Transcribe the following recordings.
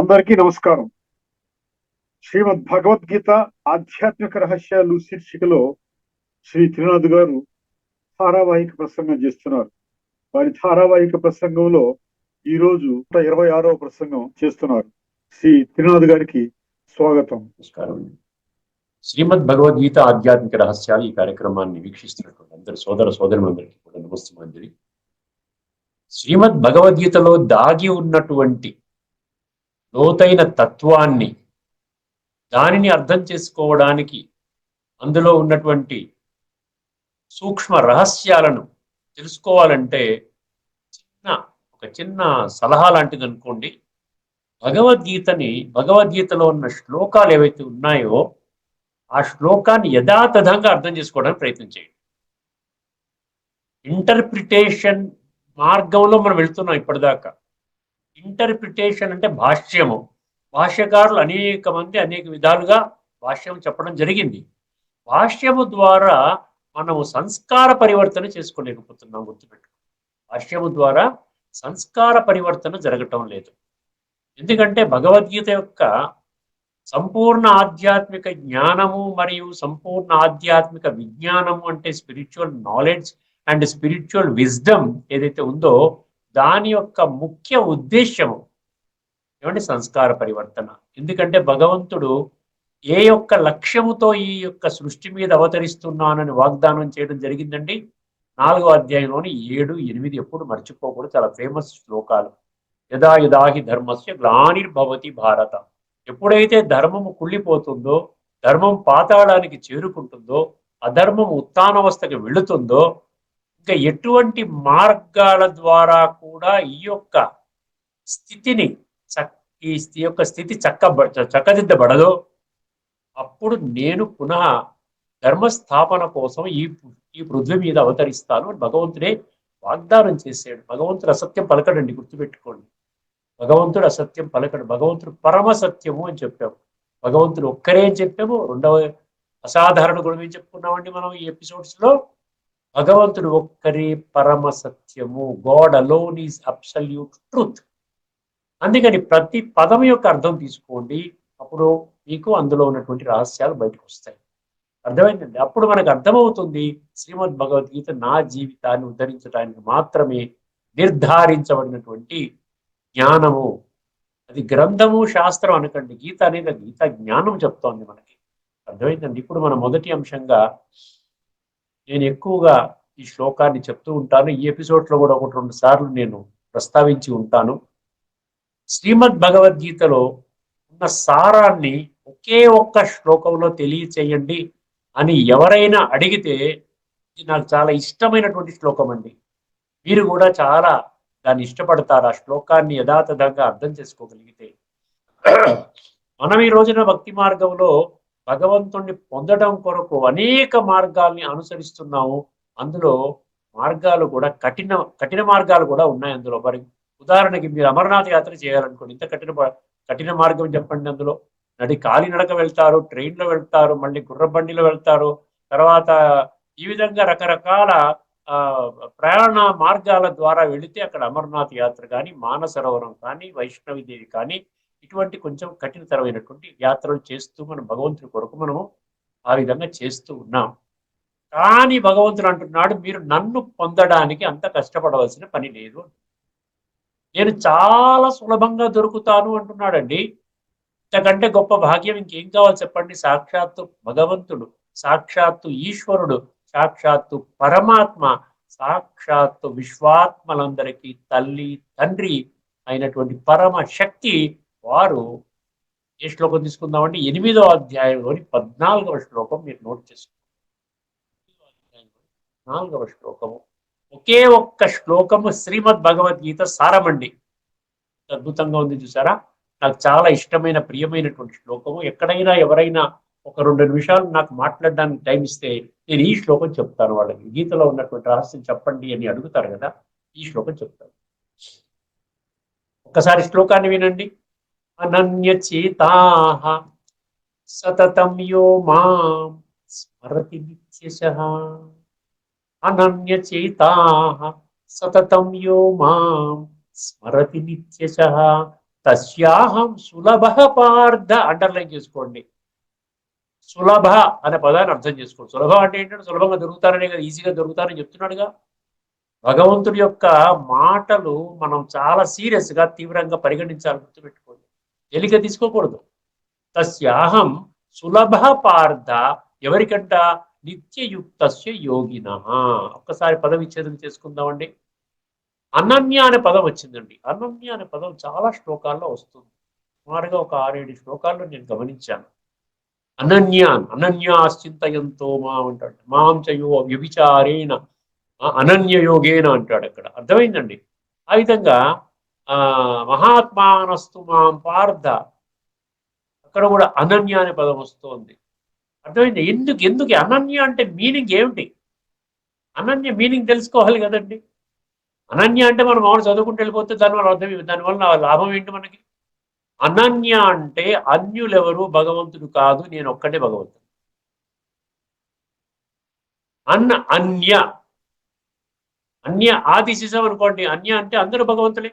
అందరికీ నమస్కారం. శ్రీమద్ భగవద్గీత ఆధ్యాత్మిక రహస్యాలు శీర్షికలో శ్రీ త్రినాథ్ గారు ధారావాహిక ప్రసంగం చేస్తున్నారు. వారి ధారావాహిక ప్రసంగంలో ఈ రోజు 26వ ప్రసంగం చేస్తున్నారు. శ్రీ త్రినాథ్ గారికి స్వాగతం. నమస్కారం. శ్రీమద్ భగవద్గీత ఆధ్యాత్మిక రహస్యాలు ఈ కార్యక్రమాన్ని వీక్షిస్తున్నటువంటి అందరు సోదరులందరికీ కూడా నమస్తమాంజలి. శ్రీమద్ భగవద్గీతలో దాగి ఉన్నటువంటి లోతైన తత్వాన్ని, దానిని అర్థం చేసుకోవడానికి అందులో ఉన్నటువంటి సూక్ష్మ రహస్యాలను తెలుసుకోవాలంటే ఒక చిన్న సలహా లాంటిది అనుకోండి. భగవద్గీతలో ఉన్న శ్లోకాలు ఏవైతే ఉన్నాయో ఆ శ్లోకాన్ని యథాతథంగా అర్థం చేసుకోవడానికి ప్రయత్నం చేయండి. ఇంటర్ప్రిటేషన్ మార్గంలో మనం వెళ్తున్నాం ఇప్పటిదాకా. ఇంటర్ప్రిటేషన్ అంటే భాష్యము. భాష్యకారులు అనేక మంది అనేక విధాలుగా భాష్యం చెప్పడం జరిగింది. భాష్యము ద్వారా మనము సంస్కార పరివర్తన చేసుకోలేకపోతున్నాం. గుర్తుపెట్టుకో, భాష్యము ద్వారా సంస్కార పరివర్తన జరగటం లేదు. ఎందుకంటే భగవద్గీత యొక్క సంపూర్ణ ఆధ్యాత్మిక జ్ఞానము మరియు సంపూర్ణ ఆధ్యాత్మిక విజ్ఞానము అంటే spiritual knowledge and spiritual wisdom ఏదైతే ఉందో దాని యొక్క ముఖ్య ఉద్దేశము ఏమంటే సంస్కార పరివర్తన. ఎందుకంటే భగవంతుడు ఏ యొక్క లక్ష్యముతో ఈ యొక్క సృష్టి మీద అవతరిస్తున్నానని వాగ్దానం చేయడం జరిగిందండి. 4వ అధ్యాయంలోని 7, 8 ఎప్పుడు మర్చిపోకూడదు. చాలా ఫేమస్ శ్లోకాలు. యదా యదాహి ధర్మస్య గ్లానిర్భవతి భారత. ఎప్పుడైతే ధర్మము కుళ్ళిపోతుందో, ధర్మం పాతాళానికి చేరుకుంటుందో, అధర్మం ఉత్థానవస్థకి వెళుతుందో, ఇంకా ఎటువంటి మార్గాల ద్వారా కూడా ఈ యొక్క స్థితిని చక్కదిద్దబడదో అప్పుడు నేను పునః ధర్మస్థాపన కోసం ఈ పృథ్వీ మీద అవతరిస్తాను అని భగవంతుడే వాగ్దానం చేశాడు. భగవంతుడు అసత్యం పలకడండి, గుర్తుపెట్టుకోండి. భగవంతుడు అసత్యం పలకడు. భగవంతుడు పరమ సత్యము అని చెప్పాము. భగవంతుడు ఒక్కరే అని చెప్పాము. రెండవ అసాధారణ గుణం ఏం చెప్పుకున్నామండి మనం ఈ ఎపిసోడ్స్ లో? భగవంతుడు ఒక్కరే పరమ సత్యము. God alone is absolute truth. అందుకని ప్రతి పదం యొక్క అర్థం తీసుకోండి. అప్పుడు మీకు అందులో ఉన్నటువంటి రహస్యాలు బయటకు వస్తాయి. అర్థమైందండి? అప్పుడు మనకు అర్థమవుతుంది శ్రీమద్ భగవద్గీత నా జీవితాన్ని ఉద్ధరించడానికి మాత్రమే నిర్ధారించబడినటువంటి జ్ఞానము. అది గ్రంథము శాస్త్రం అనకండి. గీత అనేది గీత జ్ఞానం చెప్తోంది మనకి. అర్థమైందండి? ఇప్పుడు మన మొదటి అంశంగా నేను ఎక్కువగా ఈ శ్లోకాన్ని చెప్తూ ఉంటాను. ఈ ఎపిసోడ్లో కూడా 1-2 సార్లు నేను ప్రస్తావించి ఉంటాను. శ్రీమద్ భగవద్గీతలో ఉన్న సారాన్ని ఒకే ఒక్క శ్లోకంలో తెలియచేయండి అని ఎవరైనా అడిగితే ఇది నాకు చాలా ఇష్టమైనటువంటి శ్లోకం అండి. మీరు కూడా చాలా దాన్ని ఇష్టపడతారు. ఆ శ్లోకాన్ని యథాతథంగా అర్థం చేసుకోగలిగితే. మనం ఈ రోజున భక్తి మార్గంలో భగవంతుణ్ణి పొందడం కొరకు అనేక మార్గాల్ని అనుసరిస్తున్నాము. అందులో మార్గాలు కూడా కఠిన మార్గాలు కూడా ఉన్నాయి అందులో. మరి ఉదాహరణకి మీరు అమర్నాథ్ యాత్ర చేయాలనుకోండి, ఇంత కఠిన మార్గం చెప్పండి. అందులో కాలినడక వెళ్తారు, ట్రైన్లో వెళ్తారు, మళ్ళీ గుర్రబండిలో వెళ్తారు, తర్వాత ఈ విధంగా రకరకాల ప్రయాణ మార్గాల ద్వారా వెళితే అక్కడ అమర్నాథ్ యాత్ర కానీ, మానసరోవరం కానీ, వైష్ణవిదేవి కానీ ఇటువంటి కొంచెం కఠినతరమైనటువంటి యాత్రలు చేస్తూ మనం భగవంతుడి కొరకు మనము ఆ విధంగా చేస్తూ ఉన్నాం. కానీ భగవంతుడు అంటున్నాడు, మీరు నన్ను పొందడానికి అంత కష్టపడవలసిన పని లేదు, నేను చాలా సులభంగా దొరుకుతాను అంటున్నాడండి. ఇంతకంటే గొప్ప భాగ్యం ఇంకేం కావాలి చెప్పండి? సాక్షాత్తు భగవంతుడు, సాక్షాత్తు ఈశ్వరుడు, సాక్షాత్తు పరమాత్మ, సాక్షాత్తు విశ్వాత్మలందరికీ తల్లి తండ్రి అయినటువంటి పరమ శక్తి వారు. ఏ శ్లోకం తీసుకుందామంటే 8వ అధ్యాయంలోని 14వ శ్లోకం మీరు నోట్ చేసుకోండి. 4వ శ్లోకము, ఒకే ఒక్క శ్లోకము శ్రీమద్ భగవద్గీత సారమండి. అద్భుతంగా ఉంది చూసారా? నాకు చాలా ఇష్టమైన ప్రియమైనటువంటి శ్లోకము. ఎక్కడైనా ఎవరైనా ఒక 2 నిమిషాలు నాకు మాట్లాడడానికి టైం ఇస్తే నేను ఈ శ్లోకం చెప్తాను వాళ్ళకి. గీతలో ఉన్నటువంటి రహస్యం చెప్పండి అని అడుగుతారు కదా, ఈ శ్లోకం చెప్తాను. ఒక్కసారి శ్లోకాన్ని వినండి. అనన్యచేతాః సతతం యో మాం స్మరతి నిత్యశః. అనన్యచేతాః సతతం యో మాం స్మరతి నిత్యశః తస్యాహం సులభ పార్థ, అండర్లైన్ చేసుకోండి. సులభ అనే పదాన్ని అర్థం చేసుకోండి. సులభ అంటే ఏంటంటే సులభంగా దొరుకుతారనే కదా, ఈజీగా దొరుకుతారని చెప్తున్నాడుగా. భగవంతుడి యొక్క మాటలు మనం చాలా సీరియస్ గా తీవ్రంగా పరిగణించాలి, గుర్తుపెట్టుకోండి, తేలిక తీసుకోకూడదు. తస్యాహం సులభ పార్థ, ఎవరికంట? నిత్యయుక్తస్య యోగిన. ఒక్కసారి పద విచ్ఛేదం చేసుకుందామండి. అనన్య అనే పదం వచ్చిందండి. అనన్య అనే పదం చాలా శ్లోకాల్లో వస్తుంది. సుమారుగా ఒక 6-7 శ్లోకాల్లో నేను గమనించాను. అనన్యాన్ అనన్యాశ్చింతయంతో మాం అంటాడు. మాం చయో వ్యభిచారేణ అనన్య యోగేన అంటాడు. అక్కడ అర్థమైందండి. ఆ విధంగా ఆ మహాత్మానస్తు మాం పార్థ, అక్కడ కూడా అనన్య అనే పదం వస్తుంది. అర్థమైంది. ఎందుకు ఎందుకు అనన్య అంటే మీనింగ్ ఏమిటి? అనన్య మీనింగ్ తెలుసుకోవాలి కదండి. అనన్య అంటే మనం మామూలు చదువుకుంటూ వెళ్ళిపోతే దానివల్ల అర్థం, దానివల్ల లాభం ఏంటి మనకి? అనన్య అంటే అన్యులెవరు భగవంతుడు కాదు, నేను ఒక్కటే భగవంతుడు. అన్య అన్య ఆది శిశం అనుకోండి. అన్య అంటే అందరూ భగవంతులే.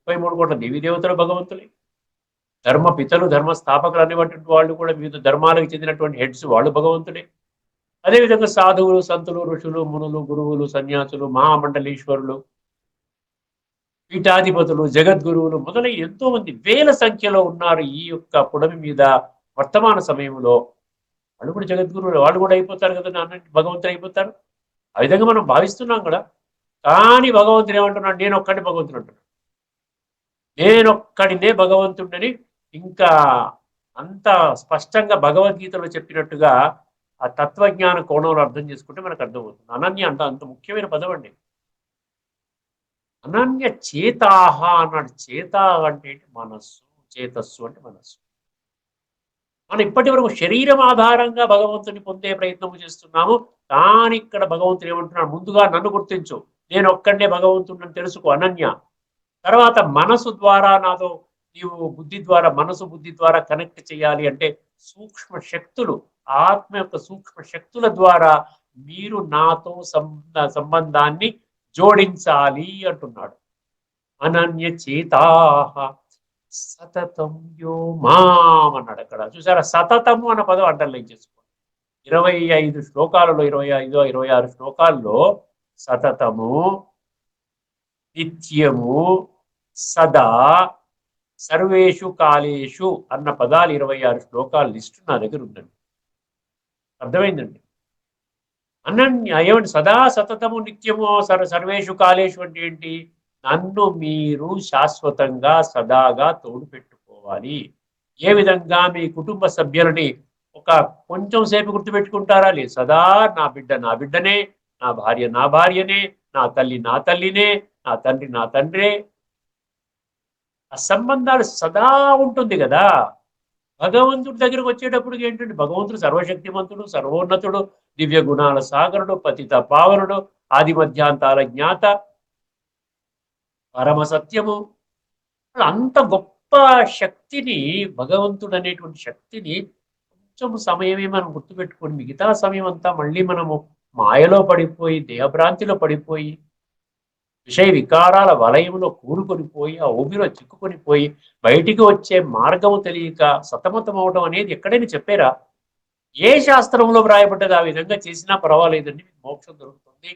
33 కోట్ల దేవీ దేవతలు భగవంతులే. ధర్మ పితలు ధర్మ స్థాపకులు అనేటువంటి వాళ్ళు కూడా వివిధ ధర్మాలకు చెందినటువంటి హెడ్స్ వాళ్ళు భగవంతుడే. అదేవిధంగా సాధువులు, సంతులు, ఋషులు, మునులు, గురువులు, సన్యాసులు, మహామండలీశ్వరులు, పీఠాధిపతులు, జగద్గురువులు మొదలై ఎంతో మంది వేల సంఖ్యలో ఉన్నారు ఈ యొక్క పుడమి మీద వర్తమాన సమయంలో. వాళ్ళు కూడా జగద్గురువులు, వాళ్ళు కూడా అయిపోతారు కదా, భగవంతుడు అయిపోతారు. ఆ విధంగా మనం భావిస్తున్నాం కూడా. కానీ భగవంతుడు ఏమంటున్నాడు? నేను ఒక్కడిని భగవంతుడు అంటున్నాడు. నేనొక్కడినే భగవంతుడిని ఇంకా అంత స్పష్టంగా భగవద్గీతలో చెప్పినట్టుగా ఆ తత్వజ్ఞాన కోణంలో అర్థం చేసుకుంటే మనకు అర్థమవుతుంది. అనన్య అంత అంత ముఖ్యమైన పదం అండి. అనన్య చేతాహ అన్నాడు. చేత అంటే మనస్సు, చేతస్సు అంటే మనస్సు. మనం ఇప్పటి వరకు శరీరం ఆధారంగా భగవంతుని పొందే ప్రయత్నం చేస్తున్నాము. కానీ ఇక్కడ భగవంతుడు ఏమంటున్నాడు? ముందుగా నన్ను గుర్తించు, నేను ఒక్కడే భగవంతుడిని తెలుసుకో, అనన్య. తర్వాత మనసు ద్వారా నాతో నీవు బుద్ధి ద్వారా, మనసు బుద్ధి ద్వారా కనెక్ట్ చేయాలి అంటే సూక్ష్మ శక్తులు, ఆత్మ యొక్క సూక్ష్మ శక్తుల ద్వారా మీరు నాతో సంబంధాన్ని జోడించాలి అంటున్నాడు. అనన్య చేతాహ సతతం యో మాం అన్నాడు. అక్కడ చూసారా, సతతము అన్న పదం అండర్లైన్ చేసుకోండి. 25 శ్లోకాలలో, 25, 26 శ్లోకాల్లో సతతము, నిత్యము, సదా, సర్వేషు కాలేషు అన్న పదాలు 26 శ్లోకాల లిస్టు నా దగ్గర ఉందండి. అర్థమైందండి. అనన్య ఏమండి? సదా, సతతము, నిత్యము, సర్వేషు కాలేషు అంటే ఏంటి? నన్ను మీరు శాశ్వతంగా సదాగా తోడు పెట్టుకోవాలి. ఏ విధంగా? మీ కుటుంబ సభ్యులని ఒక కొంచెం సేపు గుర్తుపెట్టుకుంటారా? లేదు. సదా నా బిడ్డ నా బిడ్డనే, నా భార్య నా భార్యనే, నా తల్లి నా తల్లినే, నా తండ్రి నా తండ్రే. ఆ సంబంధాలు సదా ఉంటుంది కదా. భగవంతుడి దగ్గరకు వచ్చేటప్పుడు ఏంటంటే భగవంతుడు సర్వశక్తిమంతుడు, సర్వోన్నతుడు, దివ్య గుణాల సాగరుడు, పతిత పావనుడు, ఆది మధ్యాంతాల జ్ఞాత, పరమ సత్యము. అంత గొప్ప శక్తిని, భగవంతుడు అనేటువంటి శక్తిని కొంచెం సమయమే మనం గుర్తుపెట్టుకొని మిగతా సమయం అంతా మళ్ళీ మనము మాయలో పడిపోయి, దేహభ్రాంతిలో పడిపోయి, విషయ వికారాల వలయంలో కూరుకొనిపోయి, ఆ ఊబిలో చిక్కుకొనిపోయి బయటికి వచ్చే మార్గము తెలియక సతమతం అవడం అనేది ఎక్కడైనా చెప్పారా? ఏ శాస్త్రంలో వ్రాయబడ్డది? ఆ విధంగా చేసినా పర్వాలేదండి, మీకు మోక్షం దొరుకుతుంది,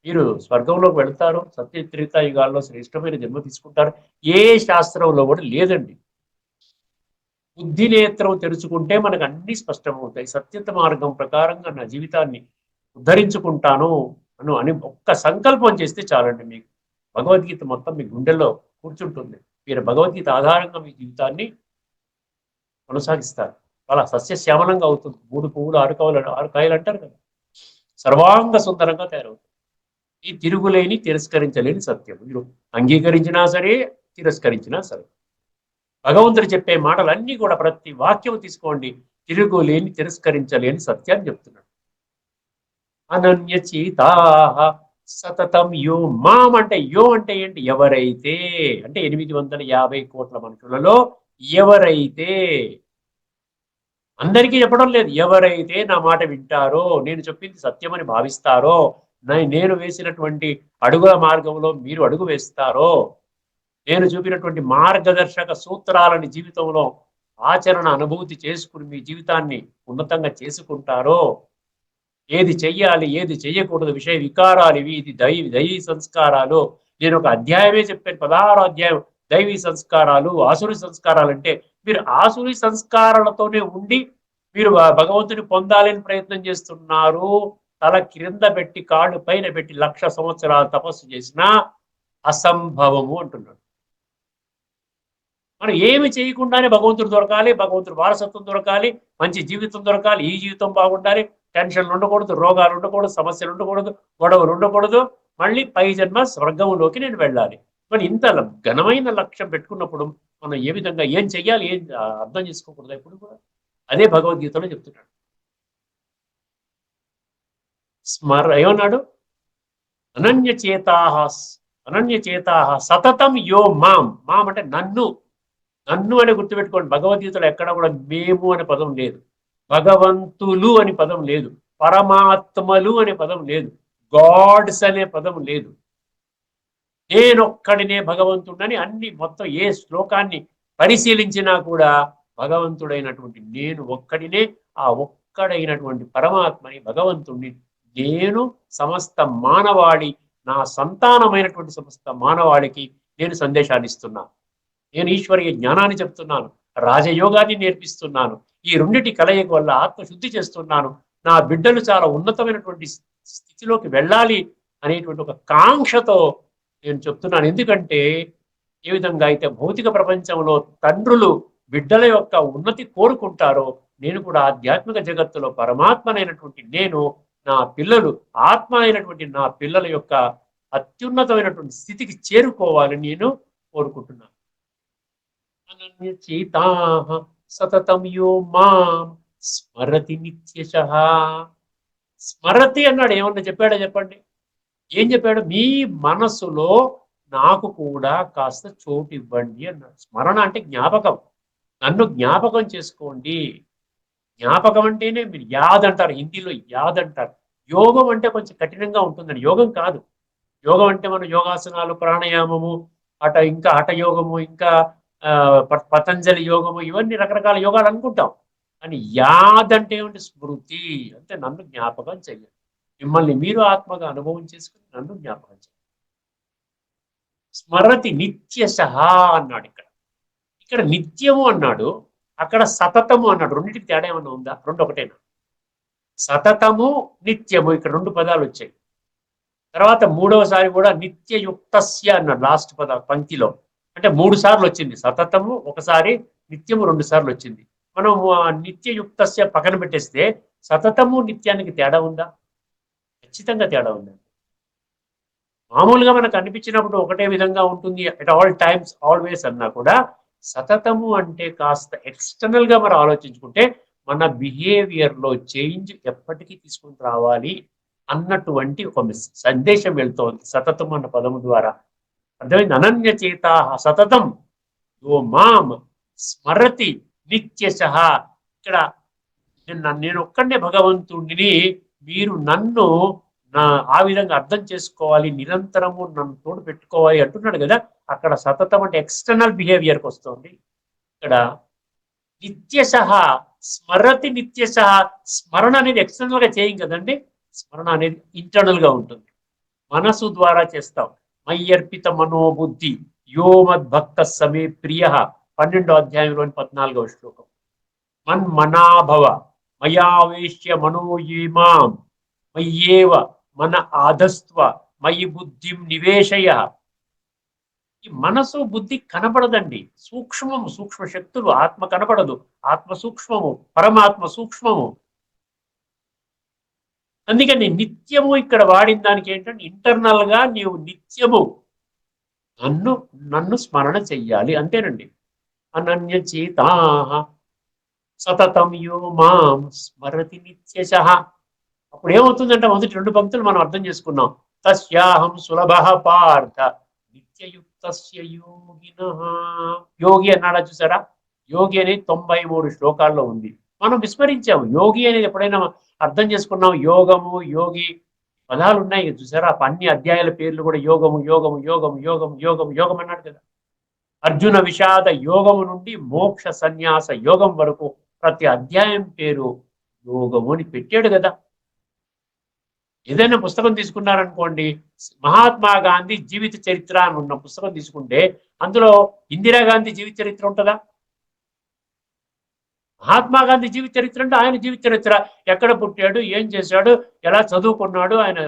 మీరు స్వర్గంలోకి వెళ్తారు, సత్యత్రేతాయుగాల్లో శ్రేష్టమైన జన్మ తీసుకుంటారు. ఏ శాస్త్రంలో కూడా లేదండి. బుద్ధి నేత్రం తెరుచుకుంటే మనకు అన్ని స్పష్టమవుతాయి. సత్యత మార్గం ప్రకారంగా నా జీవితాన్ని ఉద్ధరించుకుంటాను అని ఒక్క సంకల్పం చేస్తే చాలండి, మీకు భగవద్గీత మొత్తం మీ గుండెల్లో కూర్చుంటుంది. మీరు భగవద్గీత ఆధారంగా మీ జీవితాన్ని కొనసాగిస్తారు. అలా సస్యశ్యామలంగా అవుతుంది. 3 పువ్వులు 6 కాయలు అంటారు కదా, సర్వాంగ సుందరంగా తయారవుతుంది. ఈ తిరుగులేని, తిరస్కరించలేని సత్యం. మీరు అంగీకరించినా సరే, తిరస్కరించినా సరే, భగవంతుడు చెప్పే మాటలన్నీ కూడా ప్రతి వాక్యం తీసుకోండి, తిరుగులేని, తిరస్కరించలేని సత్యాన్ని చెప్తున్నాడు. అనన్య చేతాహ సతతం యో మాం అంటే, యో అంటే ఏంటి? ఎవరైతే అంటే 850 కోట్ల మనుషులలో ఎవరైతే, అందరికీ చెప్పడం లేదు, ఎవరైతే నా మాట వింటారో, నేను చెప్పింది సత్యమని భావిస్తారో, నేను వేసినటువంటి అడుగుల మార్గంలో మీరు అడుగు వేస్తారో, నేను చూపినటువంటి మార్గదర్శక సూత్రాలని జీవితంలో ఆచరణ అనుభూతి చేసుకుని మీ జీవితాన్ని ఉన్నతంగా చేసుకుంటారో, ఏది చెయ్యాలి ఏది చెయ్యకూడదు విషయ వికారాలు ఇవి, ఇది దైవీ సంస్కారాలు. నేను ఒక అధ్యాయమే చెప్పాను, 16 అధ్యాయం దైవీ సంస్కారాలు ఆసురి సంస్కారాలు. అంటే మీరు ఆసురి సంస్కారాలతోనే ఉండి మీరు భగవంతుని పొందాలని ప్రయత్నం చేస్తున్నారు. తల క్రింద పెట్టి కాళ్ళు పైన పెట్టి 1,00,000 సంవత్సరాలు తపస్సు చేసినా అసంభవము అంటున్నాడు. మనం ఏమి చేయకుండానే భగవంతుడు దొరకాలి, భగవంతుడు వారసత్వం దొరకాలి, మంచి జీవితం దొరకాలి, ఈ జీవితం బాగుండాలి, టెన్షన్లు ఉండకూడదు, రోగాలు ఉండకూడదు, సమస్యలు ఉండకూడదు, గొడవలు ఉండకూడదు, మళ్ళీ పై జన్మ స్వర్గంలోకి నేను వెళ్ళాలి. మరి ఇంత ఘనమైన లక్ష్యం పెట్టుకున్నప్పుడు మనం ఏ విధంగా ఏం చెయ్యాలి, ఏం అర్థం చేసుకోకూడదు ఎప్పుడు కూడా. అదే భగవద్గీతలో చెప్తున్నాడు. ఏమన్నాడు? అనన్యచేతాః సతతం యో మాం. మాం అంటే నన్ను, నన్ను అని గుర్తుపెట్టుకోండి. భగవద్గీతలో ఎక్కడ కూడా మేము అనే పదం లేదు, భగవంతులు అని పదం లేదు, పరమాత్మలు అనే పదం లేదు, గాడ్స్ అనే పదం లేదు. నేనొక్కడినే భగవంతుడని అన్ని మొత్తం ఏ శ్లోకాన్ని పరిశీలించినా కూడా భగవంతుడైనటువంటి నేను ఒక్కడినే, ఆ ఒక్కడైనటువంటి పరమాత్మని భగవంతుడిని నేను సమస్త మానవాళి, నా సంతానమైనటువంటి సమస్త మానవాళికి నేను సందేశాన్ని ఇస్తున్నాను. నేను ఈశ్వరీయ జ్ఞానాన్ని చెప్తున్నాను, రాజయోగాన్ని నేర్పిస్తున్నాను, ఈ రెండిటి కలయిక వల్ల ఆత్మశుద్ధి చేస్తున్నాను, నా బిడ్డలు చాలా ఉన్నతమైనటువంటి స్థితిలోకి వెళ్ళాలి అనేటువంటి ఒక కాంక్షతో నేను చెప్తున్నాను. ఎందుకంటే ఏ విధంగా అయితే భౌతిక ప్రపంచంలో తండ్రులు బిడ్డల యొక్క ఉన్నతి కోరుకుంటారో, నేను కూడా ఆధ్యాత్మిక జగత్తులో పరమాత్మనైనటువంటి నేను నా పిల్లలు, ఆత్మ అయినటువంటి నా పిల్లల యొక్క అత్యున్నతమైనటువంటి స్థితికి చేరుకోవాలని నేను కోరుకుంటున్నాను. అనన్యచేతాః సతతం యో మాం స్మరతి నిత్యశః. స్మరతి అన్నాడు. ఏమన్నా చెప్పాడో చెప్పండి. ఏం చెప్పాడు? మీ మనసులో నాకు కూడా కాస్త చోటు ఇవ్వండి అన్నాడు. స్మరణ అంటే జ్ఞాపకం. నన్ను జ్ఞాపకం చేసుకోండి. జ్ఞాపకం అంటేనే మీరు యాద్ అంటారు, హిందీలో యాద్ అంటారు. యోగం అంటే కొంచెం కఠినంగా ఉంటుందని. యోగం కాదు. యోగం అంటే మనం యోగాసనాలు, ప్రాణాయామము, ఇంకా హఠయోగము, ఇంకా పతంజలి యోగము, ఇవన్నీ రకరకాల యోగాలు అనుకుంటాం. కానీ యాద్ అంటే ఏమిటి? స్మృతి. అంటే నన్ను జ్ఞాపకం చెయ్యండి, మిమ్మల్ని మీరు ఆత్మగా అనుభవం చేసుకుని నన్ను జ్ఞాపకం చేయండి. స్మరతి నిత్యశః అన్నాడు. ఇక్కడ నిత్యము అన్నాడు, అక్కడ సతతము అన్నాడు. రెండింటికి తేడా ఏమన్నా ఉందా? రెండు ఒకటేనా? సతతము నిత్యము, ఇక్కడ రెండు పదాలు వచ్చాయి. తర్వాత మూడవసారి కూడా నిత్యయుక్తస్య అన్నాడు లాస్ట్ పంక్తిలో. అంటే 3 సార్లు వచ్చింది సతతము ఒకసారి, నిత్యము 2 సార్లు వచ్చింది. మనం నిత్యయుక్తస్య పక్కన పెట్టేస్తే సతతము నిత్యానికి తేడా ఉందా? ఖచ్చితంగా తేడా ఉందండి. మామూలుగా మనకు అనిపించినప్పుడు ఒకటే విధంగా ఉంటుంది, అట్ ఆల్ టైమ్స్ ఆల్వేస్ అన్నా కూడా, సతతము అంటే కాస్త ఎక్స్టర్నల్ గా మనం ఆలోచించుకుంటే మన బిహేవియర్ లో చేంజ్ ఎప్పటికీ తీసుకుని రావాలి అన్నటువంటి ఒక సందేశం వెళ్తోంది సతతం అన్న పదము ద్వారా. అర్థమైంది? అనన్యచేతాః సతతం యో మాం స్మరతి నిత్యశః. ఇక్కడ నేను ఒక్కడే భగవంతుడిని, మీరు నన్ను ఆ విధంగా అర్థం చేసుకోవాలి, నిరంతరము నన్ను తోడు పెట్టుకోవాలి అంటున్నాడు కదా. అక్కడ సతతం అంటే ఎక్స్టర్నల్ బిహేవియర్కి వస్తుంది. ఇక్కడ నిత్యశః స్మరతి నిత్యశః. స్మరణ అనేది ఎక్స్టర్నల్ గా చేయం కదండి. స్మరణ అనేది ఇంటర్నల్ గా ఉంటుంది, మనసు ద్వారా చేస్తాం. మయ్యర్పిత మనోబుద్ధి యో మద్భక్త సమే ప్రియ, 12వ అధ్యాయంలోని 14వ శ్లోకం. మన్మనాభవ మయావేశ్య మనోయేమాం మయ్యేవ మన ఆధస్త్వ మయి బుద్ధిం నివేశయ. ఈ మనసు బుద్ధి కనపడదండి, సూక్ష్మము, సూక్ష్మ శక్తులు. ఆత్మ కనపడదు, ఆత్మ సూక్ష్మము, పరమాత్మ సూక్ష్మము. అందుకని నిత్యము ఇక్కడ వాడిన దానికి ఏంటంటే ఇంటర్నల్ గా నీవు నిత్యము నన్ను స్మరణ చెయ్యాలి, అంతేనండి. అనన్యచేతాః సతతం యో మాం స్మరతి నిత్యశః. అప్పుడు ఏమవుతుందంటే మొదటి 2 పంక్తులు మనం అర్థం చేసుకున్నాం. తస్యాహం సులభః పార్థ నిత్యయుక్తస్య యోగినః. యోగి అన్నాడా చూసారా? యోగి అనేది 93 శ్లోకాల్లో ఉంది. మనం విస్మరించాము. యోగి అనేది ఎప్పుడైనా అర్థం చేసుకున్నాం? యోగము, యోగి పదాలు ఉన్నాయి చూసారా? అన్ని అధ్యాయాల పేర్లు కూడా యోగము యోగము యోగము యోగము యోగము యోగం అన్నాడు కదా. అర్జున విషాద యోగము నుండి మోక్ష సన్యాస యోగం వరకు ప్రతి అధ్యాయం పేరు యోగము అని పెట్టాడు కదా. ఏదైనా పుస్తకం తీసుకున్నారనుకోండి, మహాత్మా గాంధీ జీవిత చరిత్ర అని ఉన్న పుస్తకం తీసుకుంటే అందులో ఇందిరాగాంధీ జీవిత చరిత్ర ఉంటుందా? మహాత్మా గాంధీ జీవిత చరిత్ర అంటే ఆయన జీవిత చరిత్ర, ఎక్కడ పుట్టాడు, ఏం చేశాడు, ఎలా చదువుకున్నాడు, ఆయన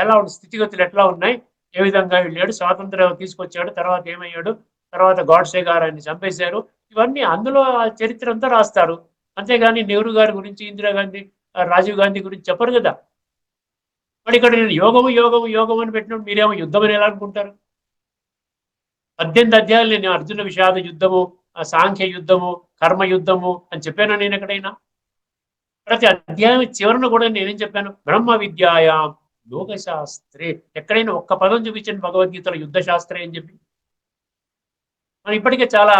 ఎలా స్థితిగతులు ఎట్లా ఉన్నాయి, ఏ విధంగా వెళ్ళాడు, స్వాతంత్ర్యం తీసుకొచ్చాడు, తర్వాత ఏమయ్యాడు, తర్వాత గాడ్సే గారు ఆయన్ని చంపేశారు, ఇవన్నీ అందులో ఆ చరిత్ర అంతా రాస్తారు. అంతేగాని నెహ్రూ గారి గురించి, ఇందిరాగాంధీ, రాజీవ్ గాంధీ గురించి చెప్పరు కదా. మరి ఇక్కడ నేను యోగము యోగము యోగం అని పెట్టినప్పుడు మీరేమో యుద్ధం అని ఎలా అనుకుంటారు? 18 అధ్యాయులు నేను అర్జున విషాద యుద్ధము, సాంఖ్య యుద్ధము, కర్మ యుద్ధము అని చెప్పాను నేను ఎక్కడైనా? ప్రతి అధ్యాయం చివరన కూడా నేనేం చెప్పాను? బ్రహ్మ విద్యాయాం యోగ శాస్త్రే. ఎక్కడైనా ఒక్క పదం చూపించండి భగవద్గీతలో యుద్ధ శాస్త్రే అని చెప్పి. మనం ఇప్పటికే చాలా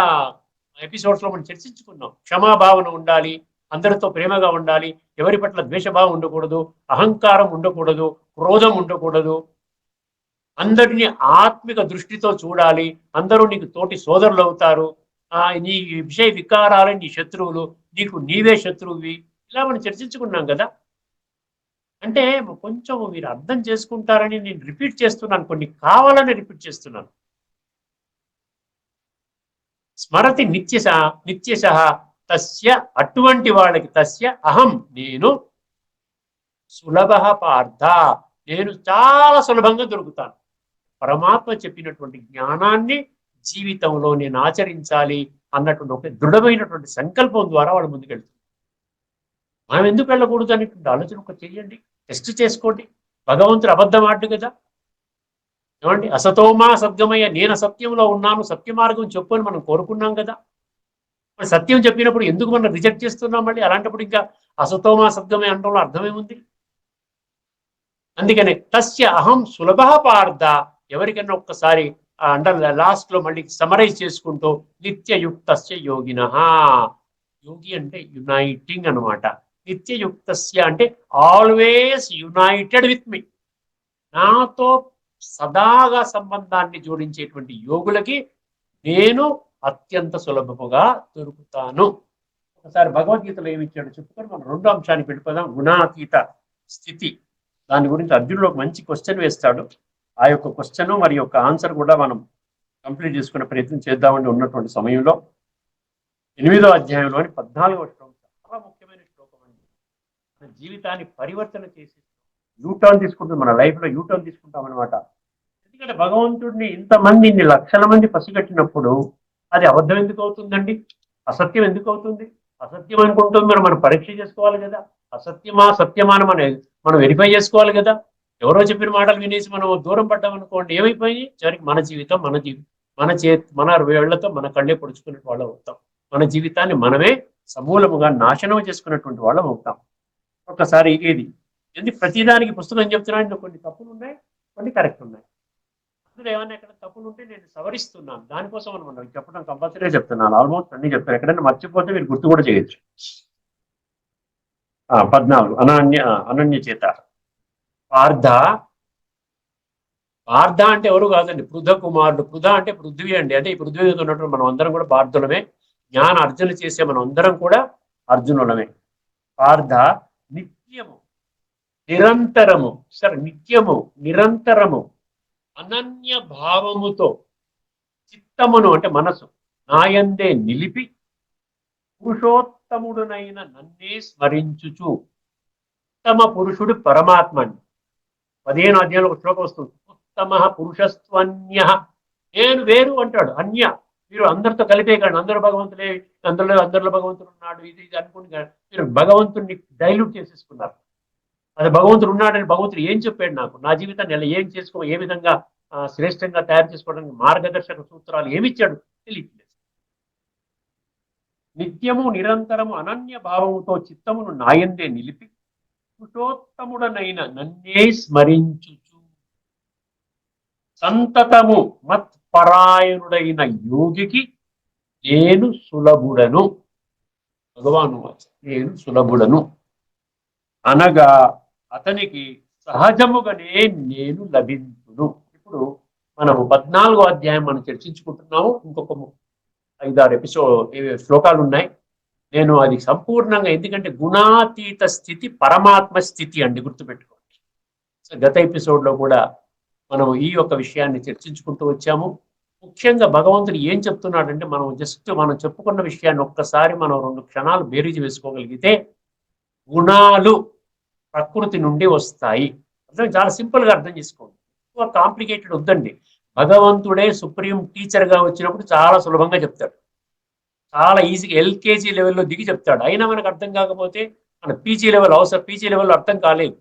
ఎపిసోడ్స్ లో మనం చర్చించుకున్నాం. క్షమాభావన ఉండాలి, అందరితో ప్రేమగా ఉండాలి, ఎవరి పట్ల ద్వేషభావం ఉండకూడదు, అహంకారం ఉండకూడదు, క్రోధం ఉండకూడదు, అందరినీ ఆత్మిక దృష్టితో చూడాలి, అందరూ నీకు తోటి సోదరులు అవుతారు, నీ విషయ వికారాలే నీ శత్రువులు, నీకు నీవే శత్రువువి, ఇలా మనం చర్చించుకున్నాం కదా. అంటే కొంచెం మీరు అర్థం చేసుకుంటారని నేను రిపీట్ చేస్తున్నాను, కొన్ని కావాలని రిపీట్ చేస్తున్నాను. స్మరతి నిత్యశ తస్య, అటువంటి వాళ్ళకి, తస్య అహం నేను, సులభ పార్థ నేను చాలా సులభంగా దొరుకుతాను. పరమాత్మ చెప్పినటువంటి జ్ఞానాన్ని జీవితంలో నేను ఆచరించాలి అన్నటువంటి ఒక దృఢమైనటువంటి సంకల్పం ద్వారా వాళ్ళు ముందుకెళ్తారు. మనం ఎందుకు వెళ్ళకూడదు అనేటువంటి ఆలోచన ఒక చేయండి, టెస్ట్ చేసుకోండి. భగవంతుడు అబద్ధం ఆడు కదా. ఏమండి, అసతోమా సద్గమయ్య, నేను సత్యంలో ఉన్నాను, సత్య మార్గం చెప్పు అని మనం కోరుకున్నాం కదా. మరి సత్యం చెప్పినప్పుడు ఎందుకు మనం రిజెక్ట్ చేస్తున్నాం? మళ్ళీ అలాంటప్పుడు ఇంకా అసతోమా సద్గమయ అనడంలో అర్థమేముంది? అందుకనే తస్య అహం సులభ పార్థ. ఎవరికైనా ఒక్కసారి అండర్ లాస్ట్ లో మళ్ళీ సమరైజ్ చేసుకుంటూ, నిత్యయుక్తస్య యోగిన. యోగి అంటే యునైటింగ్ అనమాట. నిత్యయుక్తస్య అంటే ఆల్వేస్ యునైటెడ్ విత్ మీ, నాతో సదాగా సంబంధాన్ని జోడించేటువంటి యోగులకి నేను అత్యంత సులభముగా దొరుకుతాను. ఒకసారి భగవద్గీతలో ఏమిచ్చాడు చెప్పుకొని మనం రెండో అంశానికి వెళ్ళిపోదాం, గుణాతీత స్థితి. దాని గురించి అర్జునుడు ఒక మంచి క్వశ్చన్ వేస్తాడు. ఆ యొక్క క్వశ్చన్ మరి యొక్క ఆన్సర్ కూడా మనం కంప్లీట్ చేసుకునే ప్రయత్నం చేద్దామని ఉన్నటువంటి సమయంలో 8వ అధ్యాయంలోని 14వ శ్లోకం చాలా ముఖ్యమైన శ్లోకం అండి. మన జీవితాన్ని పరివర్తన చేసి యూటర్న్ తీసుకుంటుంది, మన లైఫ్లో యూటర్న్ తీసుకుంటాం అనమాట. ఎందుకంటే భగవంతుడిని ఇంతమంది, ఇన్ని లక్షల మంది పసిగట్టినప్పుడు అది అబద్ధం ఎందుకు అవుతుందండి? అసత్యం ఎందుకు అవుతుంది? అసత్యం అనుకుంటుంది మరి మనం పరీక్ష చేసుకోవాలి కదా. అసత్యమా సత్యమా అని మనం వెరిఫై చేసుకోవాలి కదా. ఎవరో చెప్పిన మాటలు వినేసి మనం దూరం పడ్డాం అనుకోండి, ఏమైపోయి చివరికి మన జీవితం మన వేళ్లతో మన కళ్ళే పొడుచుకునే వాళ్ళం అవుతాం. మన జీవితాన్ని మనమే సమూలముగా నాశనం చేసుకున్నటువంటి వాళ్ళం అవుతాం. ఒకసారి ఇది ఎందుకు ప్రతిదానికి పుస్తకం చెప్తున్నాను, కొన్ని తప్పులు ఉన్నాయి, కొన్ని కరెక్ట్ ఉన్నాయి. అందులో ఏమైనా ఎక్కడ తప్పులు ఉంటే నేను సవరిస్తున్నాను. దానికోసం మనం చెప్పడం కంపల్సరీగా చెప్తున్నాను. ఆల్మోస్ట్ అన్ని చెప్తాను. ఎక్కడైనా మర్చిపోతే మీరు గుర్తు కూడా చేయొచ్చు. 14 అనన్య చేత. పార్థ అంటే ఎవరు కాదండి, పృథ కుమారుడు. పృథ అంటే పృథ్వీ అండి. అంటే ఈ పృథ్వీ మీద ఉన్నటువంటి మనం అందరం కూడా పార్థులమే. జ్ఞాన అర్జున చేసే మనం అందరం కూడా అర్జునులమే. పార్థ నిత్యము నిరంతరము, సరే నిత్యము నిరంతరము అనన్య భావముతో చిత్తమును అంటే మనసు నాయందే నిలిపి పురుషోత్తముడునైన నన్నే స్మరించుచు. ఉత్తమ పురుషుడు పరమాత్మని. 15వ అధ్యాయంలో ఒక శ్లోకం వస్తుంది, ఉత్తమ పురుషస్త్వన్య. నేను వేరు అంటాడు, అన్య. మీరు అందరితో కలిపే కానీ అందరూ భగవంతులే, అందరిలో భగవంతుడు ఉన్నాడు, ఇది అనుకుని మీరు భగవంతుడిని డైల్యూట్ చేసేసుకున్నారు. అది భగవంతుడు ఉన్నాడని భగవంతుడు ఏం చెప్పాడు నాకు, నా జీవితాన్ని ఎలా ఏం చేసుకో, ఏ విధంగా శ్రేష్టంగా తయారు చేసుకోవడానికి మార్గదర్శక సూత్రాలు ఏమిచ్చాడు తెలియట్లేదు. నిత్యము నిరంతరము అనన్య భావముతో చిత్తమును నాయందే నిలిపి పురుషోత్తముడనైన నన్నే స్మరించుచు సంతతము మత్పరాయణుడైన యోగికి నేను సులభుడను. భగవాను నేను సులభుడను అనగా అతనికి సహజముగానే నేను లభించును. ఇప్పుడు మనము 14వ అధ్యాయం మనం చర్చించుకుంటున్నాము. ఇంకొక 5-6 శ్లోకాలు ఉన్నాయి. నేను అది సంపూర్ణంగా, ఎందుకంటే గుణాతీత స్థితి పరమాత్మ స్థితి అండి, గుర్తుపెట్టుకోండి. సో గత ఎపిసోడ్లో కూడా మనం ఈ యొక్క విషయాన్ని చర్చించుకుంటూ వచ్చాము. ముఖ్యంగా భగవంతుడు ఏం చెప్తున్నాడంటే, మనం చెప్పుకున్న విషయాన్ని ఒక్కసారి మనం 2 క్షణాలు బేరీజు వేసుకోగలిగితే, గుణాలు ప్రకృతి నుండి వస్తాయి. అర్థం చాలా సింపుల్గా అర్థం చేసుకోండి, ఎక్కువ కాంప్లికేటెడ్ వద్దండి. భగవంతుడే సుప్రీం టీచర్గా వచ్చినప్పుడు చాలా సులభంగా చెప్తాడు, చాలా ఈజీగా ఎల్కేజీ లెవెల్లో దిగి చెప్తాడు. అయినా మనకు అర్థం కాకపోతే మన పీజీ లెవెల్ అవసరం, పీజీ లెవెల్లో అర్థం కాలేదు,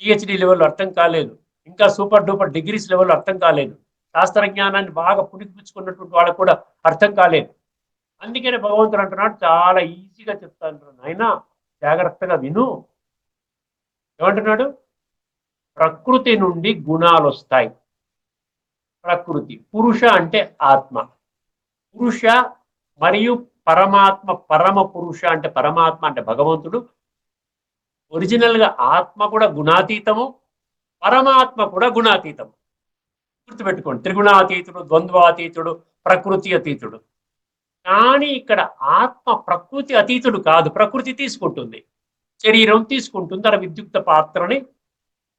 పిహెచ్డి లెవెల్లో అర్థం కాలేదు, ఇంకా సూపర్ డూపర్ డిగ్రీస్ లెవెల్లో అర్థం కాలేదు, శాస్త్రజ్ఞానాన్ని బాగా పుణికిపుచ్చుకున్నటువంటి వాళ్ళకు కూడా అర్థం కాలేదు. అందుకనే భగవంతుడు అంటున్నాడు, చాలా ఈజీగా చెప్తాను నాయనా, జాగ్రత్తగా విను. ఏమంటున్నాడు? ప్రకృతి నుండి గుణాలు వస్తాయి. ప్రకృతి, పురుష అంటే ఆత్మ, పురుష మరియు పరమాత్మ, పరమ పురుష అంటే పరమాత్మ అంటే భగవంతుడు. ఒరిజినల్ గా ఆత్మ కూడా గుణాతీతము, పరమాత్మ కూడా గుణాతీతము. గుర్తుపెట్టుకోండి, త్రిగుణాతీతుడు, ద్వంద్వాతీతుడు, ప్రకృతి అతీతుడు. కానీ ఇక్కడ ఆత్మ ప్రకృతి అతీతుడు కాదు, ప్రకృతి తీసుకుంటుంది, శరీరం తీసుకుంటుంది, తన విద్యుక్త పాత్రని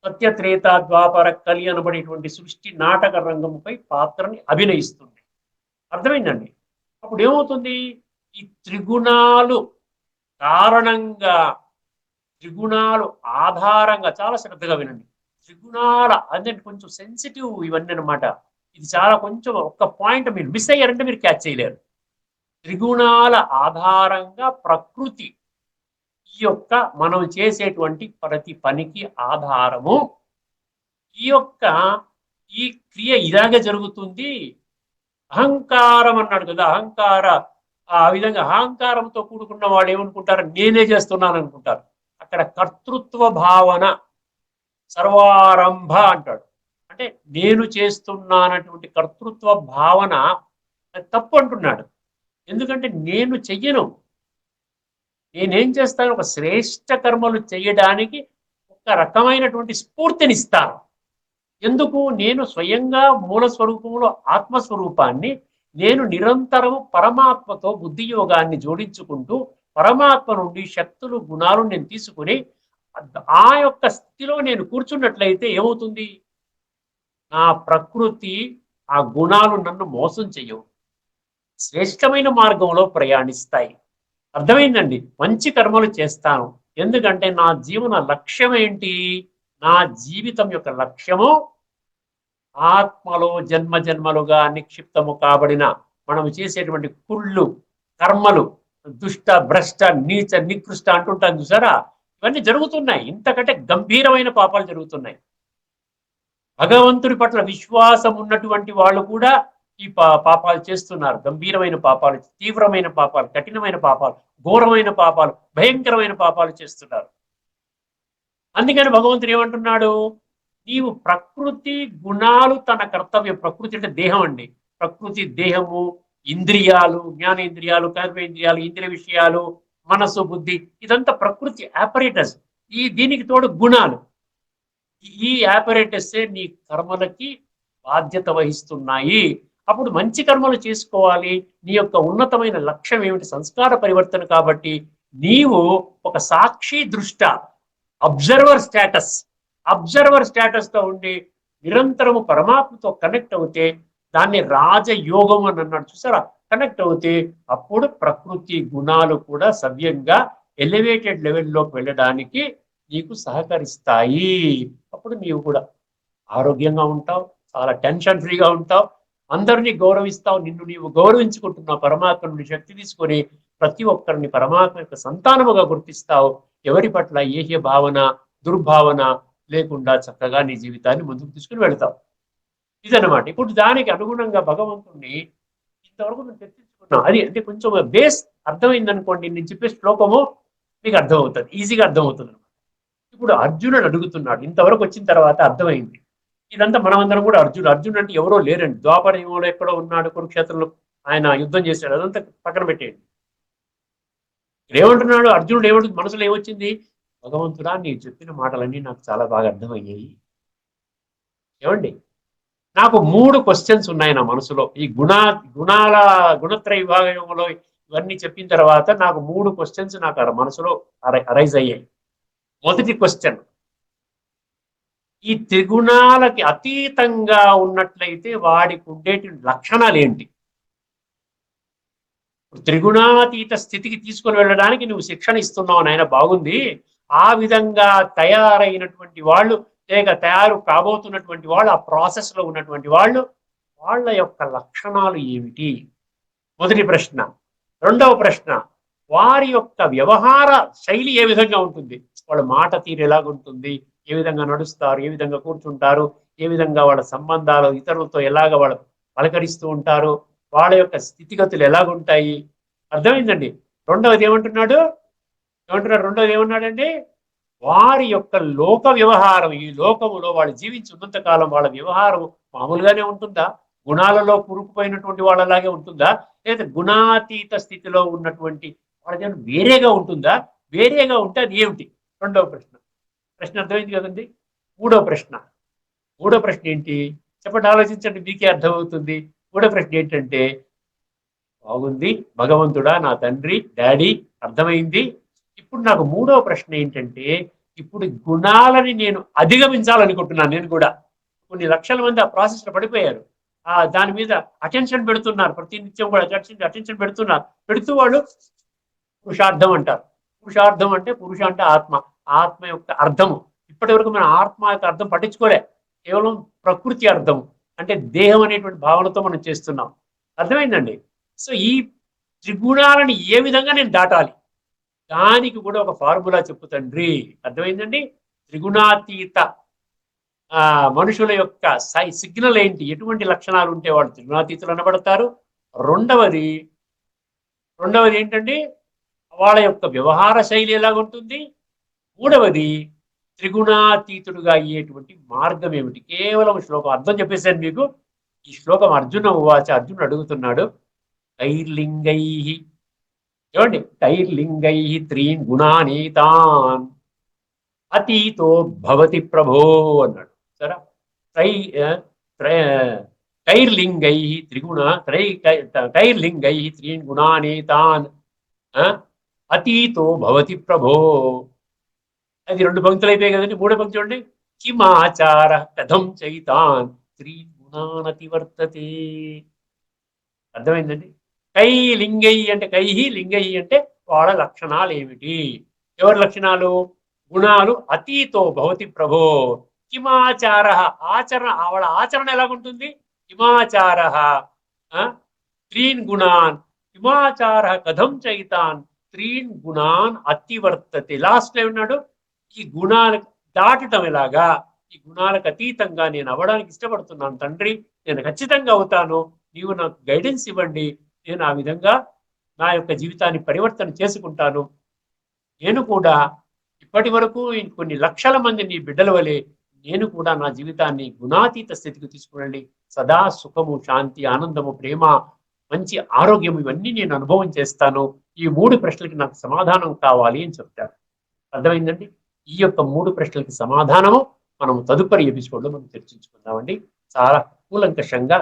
సత్యత్రేత ద్వాపర కలి అనబడేటువంటి సృష్టి నాటక రంగంపై పాత్రని అభినయిస్తుంది. అర్థమైందండి? అప్పుడు ఏమవుతుంది? ఈ త్రిగుణాలు కారణంగా, త్రిగుణాలు ఆధారంగా, చాలా శ్రద్ధగా వినండి, త్రిగుణాల అంటే కొంచెం సెన్సిటివ్ ఇవన్నీ అనమాట. ఇది చాలా కొంచెం ఒక్క పాయింట్ మీరు మిస్ అయ్యారంటే మీరు క్యాచ్ చేయలేరు. త్రిగుణాల ఆధారంగా ప్రకృతి ఈ యొక్క మనం చేసేటువంటి ప్రతి పనికి ఆధారము. ఈ క్రియ ఇలాగే జరుగుతుంది. అహంకారం అన్నాడు కదా, ఆ విధంగా అహంకారంతో కూడుకున్న వాడు ఏమనుకుంటారు? నేనే చేస్తున్నాను అనుకుంటారు. అక్కడ కర్తృత్వ భావన, సర్వారంభ అంటాడు, అంటే నేను చేస్తున్నానటువంటి కర్తృత్వ భావన తప్పు అంటున్నాడు. ఎందుకంటే నేను చెయ్యను, నేనేం చేస్తాను? ఒక శ్రేష్ట కర్మలు చేయడానికి ఒక రకమైనటువంటి స్ఫూర్తినిస్తాను. ఎందుకు? నేను స్వయంగా మూల స్వరూపంలో ఆత్మస్వరూపాన్ని, నేను నిరంతరము పరమాత్మతో బుద్ధి యోగాన్ని జోడించుకుంటూ పరమాత్మ నుండి శక్తులు గుణాలు నేను తీసుకుని ఆ యొక్క స్థితిలో నేను కూర్చున్నట్లయితే ఏమవుతుంది? నా ప్రకృతి, ఆ గుణాలు నన్ను మోసం చెయ్యవు, శ్రేష్టమైన మార్గంలో ప్రయాణిస్తాయి. అర్థమైందండి? మంచి కర్మలు చేస్తాను, ఎందుకంటే నా జీవన లక్ష్యం ఏంటి? నా జీవితం యొక్క లక్ష్యము ఆత్మలో జన్మ జన్మలుగా నిక్షిప్తము కాబడిన మనము చేసేటువంటి కుళ్ళు కర్మలు, దుష్ట భ్రష్ట నీచ నికృష్ట అంటుంటాను చూసారా, ఇవన్నీ జరుగుతున్నాయి. ఇంతకంటే గంభీరమైన పాపాలు జరుగుతున్నాయి. భగవంతుడి పట్ల విశ్వాసం ఉన్నటువంటి వాళ్ళు కూడా ఈ పాపాలు చేస్తున్నారు. గంభీరమైన పాపాలు, తీవ్రమైన పాపాలు, కఠినమైన పాపాలు, ఘోరమైన పాపాలు, భయంకరమైన పాపాలు చేస్తున్నారు. అందుకని భగవంతుడు ఏమంటున్నాడు? నీవు ప్రకృతి గుణాలు తన కర్తవ్యం. ప్రకృతి అంటే దేహం అండి. ప్రకృతి దేహము, ఇంద్రియాలు, జ్ఞానేంద్రియాలు, కర్మేంద్రియాలు, ఇంద్రియ విషయాలు, మనసు, బుద్ధి, ఇదంతా ప్రకృతి ఆపరేటర్స్. దీనికి తోడు గుణాలు. ఈ ఆపరేటర్సే నీ కర్మలకి బాధ్యత వహిస్తున్నాయి. అప్పుడు మంచి కర్మలు చేసుకోవాలి. నీ యొక్క ఉన్నతమైన లక్ష్యం ఏమిటి? సంస్కార పరివర్తన. కాబట్టి నీవు ఒక సాక్షి దృష్ట, అబ్జర్వర్ స్టేటస్ తో ఉండి నిరంతరము పరమాత్మతో కనెక్ట్ అవుతే, దాన్ని రాజయోగం అని అన్నాడు చూసారా, కనెక్ట్ అవుతే అప్పుడు ప్రకృతి గుణాలు కూడా సవ్యంగా ఎలివేటెడ్ లెవెల్లోకి వెళ్ళడానికి నీకు సహకరిస్తాయి. అప్పుడు నీవు కూడా ఆరోగ్యంగా ఉంటావు, చాలా టెన్షన్ ఫ్రీగా ఉంటావు, అందరినీ గౌరవిస్తావు, నిన్ను నీవు గౌరవించుకుంటున్నావు. పరమాత్మ నుండి శక్తి తీసుకొని ప్రతి ఒక్కరిని పరమాత్మ యొక్క సంతానముగా గుర్తిస్తావు. ఎవరి పట్ల ఏహ్య భావన, దుర్భావన లేకుండా చక్కగా నీ జీవితాన్ని ముందుకు తీసుకుని వెళ్తావు. ఇదన్నమాట. ఇప్పుడు దానికి అనుగుణంగా భగవంతుణ్ణి ఇంతవరకు మేము చర్చించుకున్నాం. అది అంటే కొంచెం బేస్ అర్థమైంది అనుకోండి, నేను చెప్పే శ్లోకము మీకు అర్థమవుతుంది, ఈజీగా అర్థమవుతుంది అనమాట. ఇప్పుడు అర్జునుడు అడుగుతున్నాడు, ఇంతవరకు వచ్చిన తర్వాత అర్థమైంది. ఇదంతా మనమందరం కూడా అర్జునుడు అంటే ఎవరో లేరండి. ద్వాపర యుగంలో ఎక్కడో ఉన్నాడు, కురుక్షేత్రంలో ఆయన యుద్ధం చేశాడు, అదంతా పక్కన పెట్టేయండి. ఏమంటున్నాడు అర్జునుడు? ఏమంటుంది? మనసులో ఏమొచ్చింది? భగవంతుడా, నీ చెప్పిన మాటలన్నీ నాకు చాలా బాగా అర్థమయ్యాయి. ఏమండి, నాకు 3 క్వశ్చన్స్ ఉన్నాయి నా మనసులో. ఈ గుణాల గుణత్రయ విభాగంలో ఇవన్నీ చెప్పిన తర్వాత నాకు 3 క్వశ్చన్స్ నాకు మనసులో అరైజ్ అయ్యాయి. మొదటి క్వశ్చన్, ఈ త్రిగుణాలకి అతీతంగా ఉన్నట్లయితే వాడికి ఉండేటి లక్షణాలు ఏంటి? త్రిగుణాతీత స్థితికి తీసుకొని వెళ్ళడానికి నువ్వు శిక్షణ ఇస్తున్నావు నాయన, బాగుంది. ఆ విధంగా తయారైనటువంటి వాళ్ళు, లేక తయారు కాబోతున్నటువంటి వాళ్ళు, ఆ ప్రాసెస్ లో ఉన్నటువంటి వాళ్ళు, వాళ్ళ యొక్క లక్షణాలు ఏమిటి? మొదటి ప్రశ్న. రెండవ ప్రశ్న, వారి యొక్క వ్యవహార శైలి ఏ విధంగా ఉంటుంది? వాళ్ళ మాట తీరు ఎలాగుంటుంది? ఏ విధంగా నడుస్తారు? ఏ విధంగా కూర్చుంటారు? ఏ విధంగా వాళ్ళ సంబంధాలు ఇతరులతో ఎలాగ వాళ్ళు పలకరిస్తూ ఉంటారు? వాళ్ళ యొక్క స్థితిగతులు ఎలాగుంటాయి? అర్థమైందండి. రెండవది ఏమంటున్నాడు? రెండవది ఏమన్నాడండి? వారి యొక్క లోక వ్యవహారం, ఈ లోకములో వాళ్ళు జీవించి ఉన్నంత కాలం వాళ్ళ వ్యవహారం మామూలుగానే ఉంటుందా? గుణాలలో కురుకుపోయినటువంటి వాళ్ళలాగే ఉంటుందా? లేదా గుణాతీత స్థితిలో ఉన్నటువంటి వాళ్ళ వేరేగా ఉంటుందా? వేరేగా ఉంటే అది ఏమిటి? రెండవ ప్రశ్న. ప్రశ్న అర్థమైంది కదండి. మూడో ప్రశ్న ఏంటి చెప్పండి, ఆలోచించండి, మీకే అర్థమవుతుంది. మూడో ప్రశ్న ఏంటంటే, బాగుంది భగవంతుడా, నా తండ్రి, డాడీ, అర్థమైంది. ఇప్పుడు నాకు మూడో ప్రశ్న ఏంటంటే, ఇప్పుడు గుణాలని నేను అధిగమించాలనుకుంటున్నాను. నేను కూడా కొన్ని లక్షల మంది ఆ ప్రాసెస్ లో పడిపోయారు. దాని మీద అటెన్షన్ పెడుతున్నారు, ప్రతి నిత్యం కూడా అటెన్షన్ పెడుతూ వాళ్ళు పురుషార్థం అంటారు. పురుషార్థం అంటే పురుష అంటే ఆత్మ యొక్క అర్థము. ఇప్పటి వరకు మన ఆత్మ యొక్క అర్థం పట్టించుకోలే, కేవలం ప్రకృతి అర్థం అంటే దేహం అనేటువంటి భావనతో మనం చేస్తున్నాం. అర్థమైందండి. సో ఈ త్రిగుణాలని ఏ విధంగా నేను దాటాలి, దానికి కూడా ఒక ఫార్ములా చెప్పు తండ్రి. అర్థమైందండి. త్రిగుణాతీత మనుషుల యొక్క సిగ్నల్ ఏంటి, ఎటువంటి లక్షణాలు ఉంటే వాళ్ళు త్రిగుణాతీతులు అనబడతారు. రెండవది ఏంటండి, వాళ్ళ యొక్క వ్యవహార శైలి ఎలాగుంటుంది. మూడవది, త్రిగుణాతీతుడుగా అయ్యేటువంటి మార్గం ఏమిటి. కేవలం శ్లోకం అర్థం చెప్పేశాను మీకు. ఈ శ్లోకం అర్జున ఉవాచ, అర్జునుడు అడుగుతున్నాడు, తైర్లింగై, ఏమండి, తైర్లింగై త్రీన్ గుణానీతాన్ అతీతో భవతి ప్రభో అన్నాడు. సరే, తైర్లింగై తైర్లింగై త్రీన్ గుణానీతాన్ అతీతో భవతి ప్రభో. అది 2 పంక్తులు అయిపోయాయి కదండి. మూడో పంక్తి చూడండి, కిమాచార కథం చైతాన్ త్రీన్ గుణానతి వర్తతే. అర్థమైందండి. కై లింగై అంటే కైహి లింగై అంటే వాళ్ళ లక్షణాలు ఏమిటి? ఎవరి లక్షణాలు? గుణాలు. అతీతో భవతి ప్రభో. కిమాచార, ఆచరణ, వాళ్ళ ఆచరణ ఎలాగుంటుంది? కిమాచార త్రీన్ గుణాన్, కిమాచార కథం చైతాన్ త్రీన్ గుణాన్ అతివర్తతే. లాస్ట్ లో ఉన్నాడు, ఈ గుణాలు దాటటం ఎలాగా, ఈ గుణాలకు అతీతంగా నేను అవ్వడానికి ఇష్టపడుతున్నాను తండ్రి, నేను ఖచ్చితంగా అవుతాను, నీవు నాకు గైడెన్స్ ఇవ్వండి, నేను ఆ విధంగా నా యొక్క జీవితాన్ని పరివర్తన చేసుకుంటాను. నేను కూడా ఇప్పటి వరకు కొన్ని లక్షల మంది నీ బిడ్డల వలె నేను కూడా నా జీవితాన్ని గుణాతీత స్థితికి తీసుకురండి, సదా సుఖము, శాంతి, ఆనందము, ప్రేమ, మంచి ఆరోగ్యం ఇవన్నీ నేను అనుభవం చేస్తాను. ఈ 3 ప్రశ్నలకి నాకు సమాధానం కావాలి అని చెప్తారు. అర్థమైందండి. ఈ యొక్క 3 ప్రశ్నలకి సమాధానము మనం తదుపరి ఎపిసోడ్లో మనం చర్చించుకుందామండి. చాలా కూలంకషంగా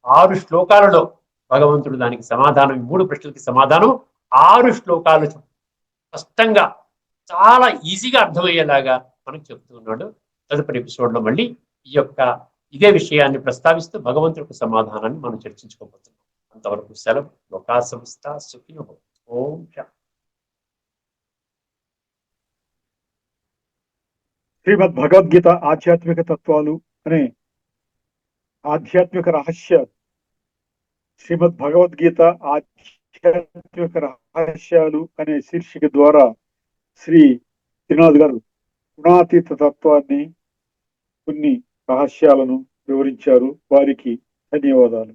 6 శ్లోకాలలో భగవంతుడు దానికి సమాధానం, ఈ 3 ప్రశ్నలకి సమాధానం 6 శ్లోకాలు స్పష్టంగా చాలా ఈజీగా అర్థమయ్యేలాగా మనకు చెప్తూ ఉన్నాడు. తదుపరి ఎపిసోడ్లో మళ్ళీ ఇదే విషయాన్ని ప్రస్తావిస్తూ భగవంతుడికి సమాధానాన్ని మనం చర్చించుకోబోతున్నాం. అంతవరకు సెలవు. లోకా సమస్త సుఖినో భవంతు. ఓం శాంతి. శ్రీమద్ భగవద్గీత ఆధ్యాత్మిక తత్వాలు అనే ఆధ్యాత్మిక రహస్యాలు, శ్రీమద్ భగవద్గీత ఆధ్యాత్మిక రహస్యాలు అనే శీర్షిక ద్వారా శ్రీ త్రినాథ్ గారు గుణాతీత తత్వాన్ని, కొన్ని రహస్యాలను వివరించారు. వారికి ధన్యవాదాలు.